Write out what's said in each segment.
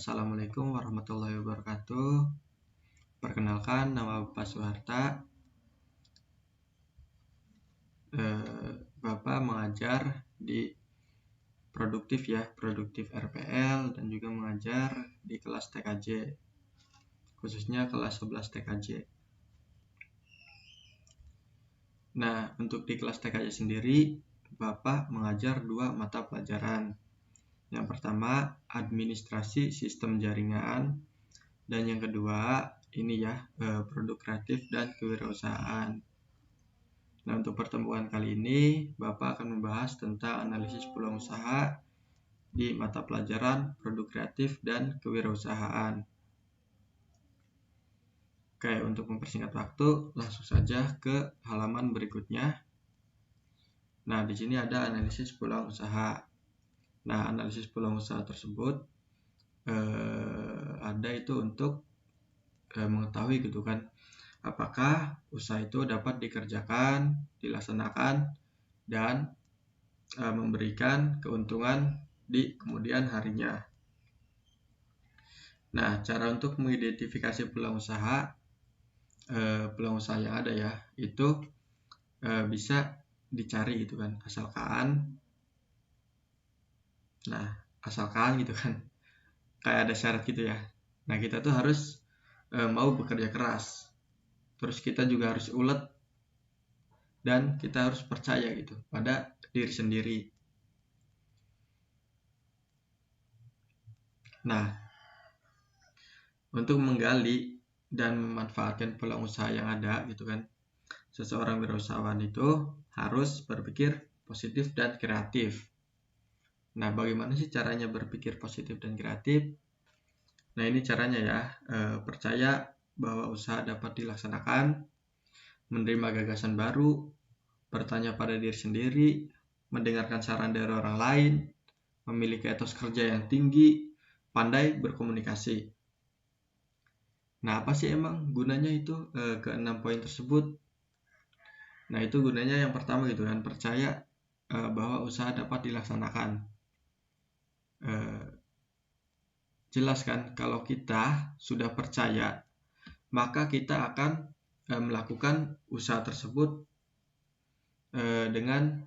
Assalamualaikum warahmatullahi wabarakatuh. Perkenalkan, nama Bapak Suharta. Bapak mengajar di Produktif RPL, dan juga mengajar di kelas TKJ, khususnya kelas 11 TKJ. Nah, untuk di kelas TKJ sendiri, Bapak mengajar 2 mata pelajaran. Yang pertama, administrasi sistem jaringan, dan yang kedua, produk kreatif dan kewirausahaan. Nah, untuk pertemuan kali ini, Bapak akan membahas tentang analisis peluang usaha di mata pelajaran produk kreatif dan kewirausahaan. Oke, untuk mempersingkat waktu, langsung saja ke halaman berikutnya. Nah, di sini ada analisis peluang usaha. Nah, analisis peluang usaha tersebut ada itu untuk mengetahui gitu kan, apakah usaha itu dapat dikerjakan, dilaksanakan, dan memberikan keuntungan di kemudian harinya. Nah, cara untuk mengidentifikasi peluang usaha yang ada ya, itu bisa dicari gitu kan, asalkan gitu kan, kayak ada syarat gitu ya. Nah, kita tuh harus mau bekerja keras, terus kita juga harus ulet, dan kita harus percaya gitu pada diri sendiri. Nah, untuk menggali dan memanfaatkan peluang usaha yang ada gitu kan, seseorang wirausahawan itu harus berpikir positif dan kreatif. Nah, bagaimana sih caranya berpikir positif dan kreatif? Nah, ini caranya ya. Percaya bahwa usaha dapat dilaksanakan, menerima gagasan baru, bertanya pada diri sendiri, mendengarkan saran dari orang lain, memiliki etos kerja yang tinggi, pandai berkomunikasi. Nah, apa sih emang gunanya itu ke-6 poin tersebut? Nah, itu gunanya yang pertama gitu kan, percaya bahwa usaha dapat dilaksanakan. Jelas kan, kalau kita sudah percaya, maka kita akan melakukan usaha tersebut dengan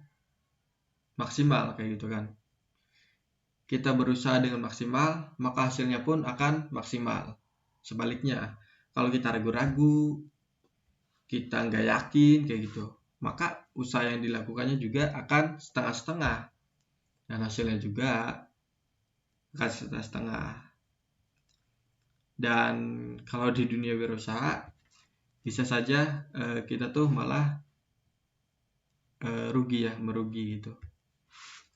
maksimal kayak gitu kan. Kita berusaha dengan maksimal, maka hasilnya pun akan maksimal. Sebaliknya, kalau kita ragu-ragu, kita nggak yakin kayak gitu, maka usaha yang dilakukannya juga akan setengah-setengah, dan hasilnya juga akan setengah-setengah. Dan kalau di dunia wirausaha, bisa saja kita tuh malah merugi gitu,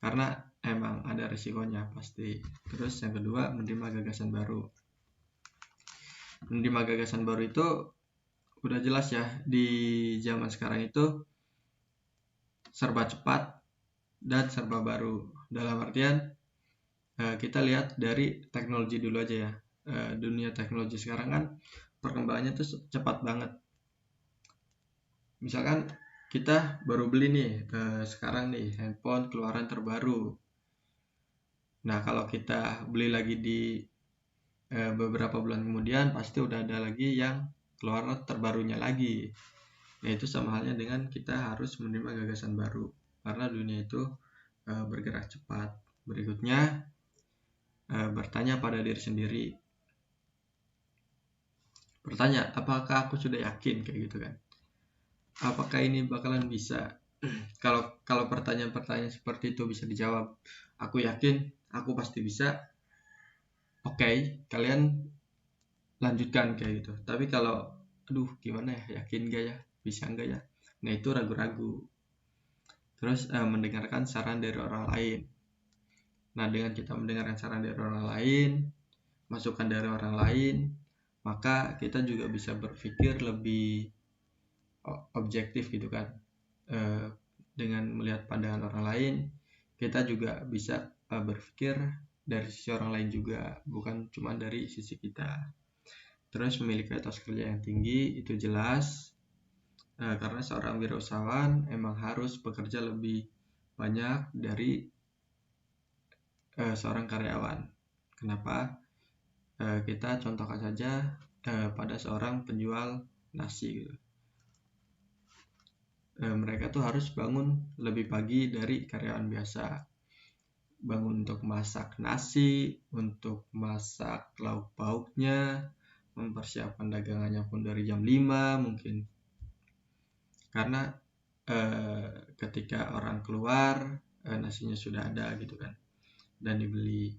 karena emang ada risikonya pasti. Terus yang kedua, menerima gagasan baru. Menerima gagasan baru itu udah jelas ya, di zaman sekarang itu serba cepat dan serba baru. Dalam artian kita lihat dari teknologi dulu aja ya. Dunia teknologi sekarang kan perkembangannya tuh cepat banget. Misalkan kita baru beli nih sekarang nih handphone keluaran terbaru. Nah, kalau kita beli lagi di beberapa bulan kemudian, pasti udah ada lagi yang keluar terbarunya lagi. Nah, itu sama halnya dengan kita harus menerima gagasan baru, karena dunia itu bergerak cepat. Berikutnya, bertanya pada diri sendiri. Bertanya, apakah aku sudah yakin kayak gitu kan? Apakah ini bakalan bisa? Kalau pertanyaan-pertanyaan seperti itu bisa dijawab, aku yakin, aku pasti bisa. Oke, kalian lanjutkan kayak gitu. Tapi kalau aduh gimana ya, yakin gak ya, bisa enggak ya, nah itu ragu-ragu. Terus mendengarkan saran dari orang lain. Nah, dengan kita mendengarkan saran dari orang lain, masukan dari orang lain, maka kita juga bisa berpikir lebih objektif gitu kan. Dengan melihat pandangan orang lain, kita juga bisa berpikir dari sisi orang lain juga, bukan cuma dari sisi kita. Terus memiliki etos kerja yang tinggi, itu jelas, karena seorang wirausahawan emang harus bekerja lebih banyak dari seorang karyawan. Kenapa? kita contohkan saja pada seorang penjual nasi gitu. Mereka tuh harus bangun lebih pagi dari karyawan biasa, bangun untuk masak nasi, untuk masak lauk pauknya, mempersiapkan dagangannya pun dari jam 5 mungkin, karena ketika orang keluar nasinya sudah ada gitu kan dan dibeli.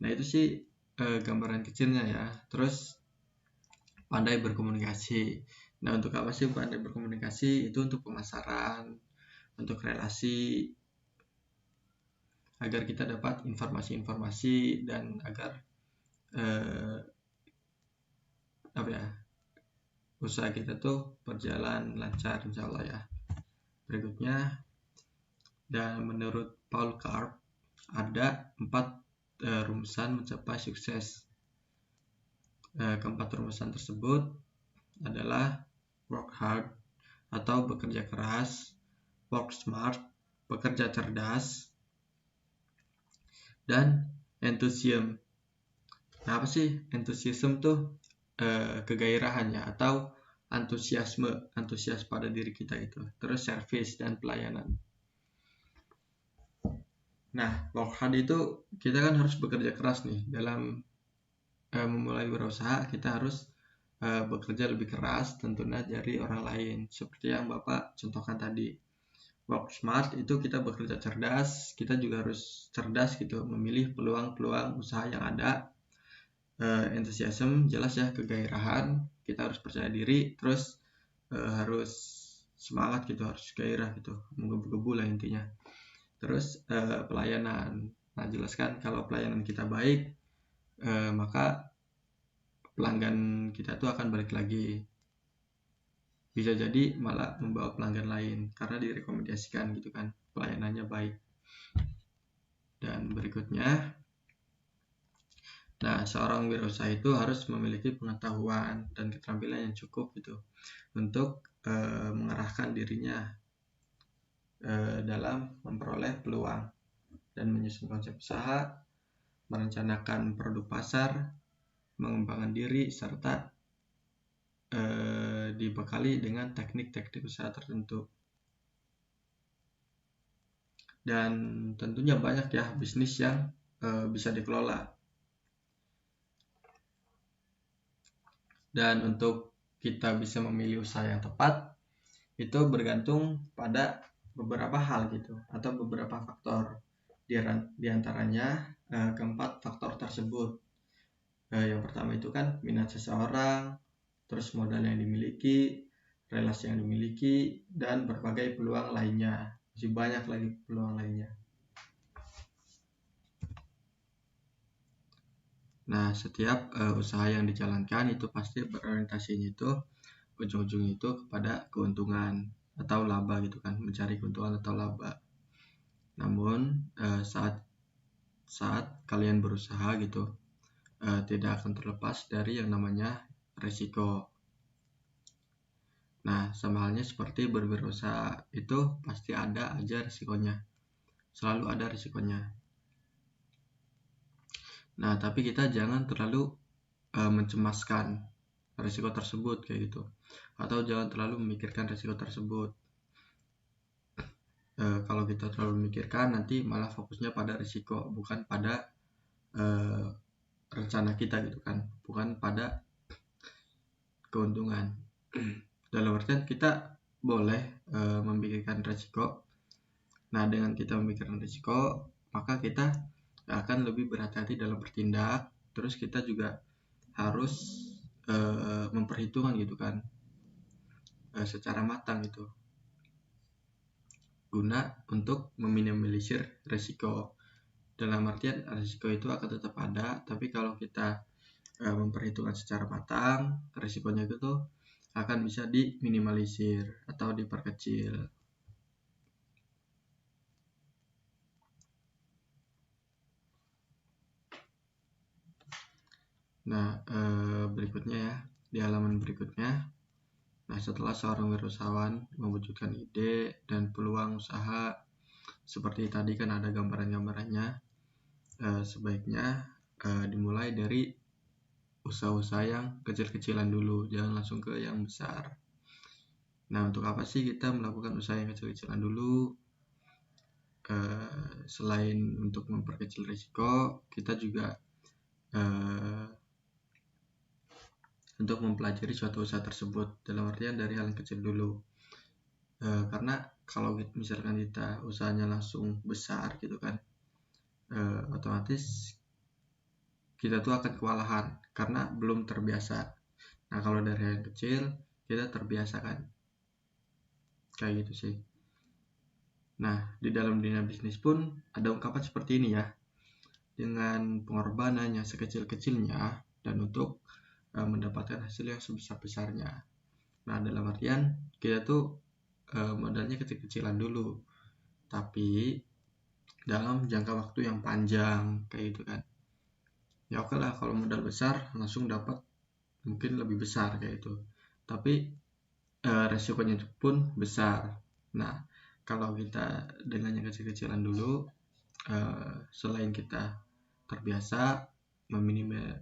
Nah itu sih gambaran kecilnya ya. Terus pandai berkomunikasi. Nah untuk apa sih pandai berkomunikasi? Itu untuk pemasaran, untuk relasi, agar kita dapat informasi-informasi dan agar usaha kita tuh berjalan lancar insya Allah ya. Berikutnya, dan menurut Paul Karp ada 4 rumusan mencapai sukses. Keempat rumusan tersebut adalah work hard atau bekerja keras, work smart, bekerja cerdas, dan enthusiasm. Nah, apa sih enthusiasm tuh? Kegairahan ya, atau antusias pada diri kita itu. Terus service dan pelayanan. Nah, work hard itu kita kan harus bekerja keras nih dalam memulai berusaha. Kita harus bekerja lebih keras tentunya dari orang lain, seperti yang Bapak contohkan tadi. Work smart itu kita bekerja cerdas, kita juga harus cerdas gitu memilih peluang-peluang usaha yang ada. Enthusiasm jelas ya, kegairahan, kita harus percaya diri, terus harus semangat gitu, harus gairah gitu, menggebu-gebu lah intinya. Terus pelayanan, nah jelaskan kalau pelayanan kita baik, maka pelanggan kita tuh akan balik lagi, bisa jadi malah membawa pelanggan lain karena direkomendasikan gitu kan, pelayanannya baik. Dan berikutnya, nah, seorang wirausaha itu harus memiliki pengetahuan dan keterampilan yang cukup gitu untuk mengarahkan dirinya dalam memperoleh peluang dan menyusun konsep usaha, merencanakan produk pasar, mengembangkan diri, serta dibekali dengan teknik-teknik usaha tertentu. Dan tentunya banyak ya bisnis yang bisa dikelola. Dan untuk kita bisa memilih usaha yang tepat itu bergantung pada beberapa hal gitu atau beberapa faktor. Di antaranya keempat faktor tersebut. Yang pertama itu kan minat seseorang, terus modal yang dimiliki, relasi yang dimiliki, dan berbagai peluang lainnya. Masih banyak lagi peluang lainnya. Nah, setiap usaha yang dijalankan itu pasti berorientasinya itu ujung-ujungnya itu kepada keuntungan atau laba gitu kan, mencari keuntungan atau laba. Namun saat kalian berusaha gitu, tidak akan terlepas dari yang namanya resiko. Nah, sama halnya seperti berwirausaha, itu pasti ada aja risikonya, selalu ada risikonya. Nah, tapi kita jangan terlalu mencemaskan risiko tersebut kayak gitu, atau jangan terlalu memikirkan risiko tersebut. Kalau kita terlalu memikirkan, nanti malah fokusnya pada risiko, bukan pada rencana kita gitu kan, bukan pada keuntungan. Dalam artian kita boleh memikirkan risiko. Nah, dengan kita memikirkan risiko, maka kita akan lebih berhati-hati dalam bertindak. Terus kita juga harus memperhitungkan gitu kan, secara matang gitu, guna untuk meminimalisir risiko. Dalam artian risiko itu akan tetap ada, tapi kalau kita memperhitungkan secara matang, risikonya itu tuh akan bisa diminimalisir atau diperkecil. Nah, berikutnya ya, di halaman berikutnya. Nah, setelah seorang wirausahawan mewujudkan ide dan peluang usaha, seperti tadi kan ada gambaran-gambarannya, sebaiknya dimulai dari usaha-usaha yang kecil-kecilan dulu, jangan langsung ke yang besar. Nah, untuk apa sih kita melakukan usaha yang kecil-kecilan dulu? Selain untuk memperkecil risiko, kita juga untuk mempelajari suatu usaha tersebut, dalam artian dari hal yang kecil dulu. Karena kalau misalkan kita usahanya langsung besar gitu kan, otomatis kita tuh akan kewalahan karena belum terbiasa. Nah, kalau dari hal yang kecil kita terbiasa kan, kayak gitu sih. Nah, di dalam dunia bisnis pun ada ungkapan seperti ini ya, dengan pengorbanan yang sekecil-kecilnya dan untuk mendapatkan hasil yang sebesar-besarnya. Nah, dalam artian kita tuh modalnya kecil-kecilan dulu, tapi dalam jangka waktu yang panjang, kayak gitu kan. Ya oke lah, kalau modal besar langsung dapat mungkin lebih besar kayak itu, tapi resikonya pun besar. Nah, kalau kita dengan yang kecil-kecilan dulu, selain kita terbiasa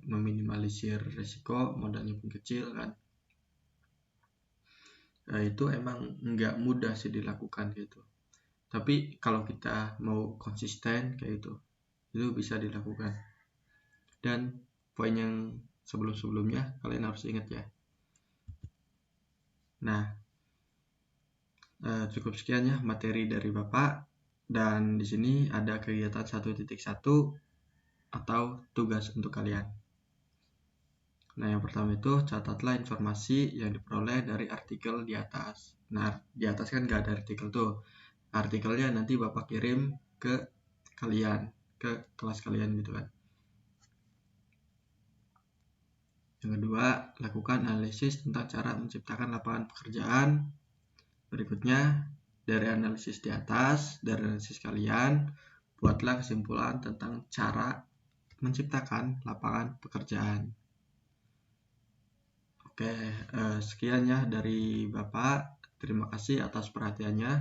meminimalisir resiko, modalnya pun kecil kan, itu emang nggak mudah sih dilakukan gitu. Tapi kalau kita mau konsisten kayak itu bisa dilakukan. Dan poin yang sebelum-sebelumnya kalian harus ingat ya. Nah, cukup sekian ya materi dari Bapak, dan di sini ada kegiatan 1.1 atau tugas untuk kalian. Nah, yang pertama itu catatlah informasi yang diperoleh dari artikel di atas. Nah, di atas kan nggak ada artikel tuh. Artikelnya nanti Bapak kirim ke kalian, ke kelas kalian gitu kan. Yang kedua, lakukan analisis tentang cara menciptakan lapangan pekerjaan. Berikutnya, dari analisis di atas, dari analisis kalian, buatlah kesimpulan tentang cara menciptakan lapangan pekerjaan. Oke, sekian ya dari Bapak. Terima kasih atas perhatiannya.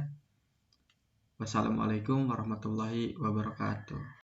Wassalamualaikum warahmatullahi wabarakatuh.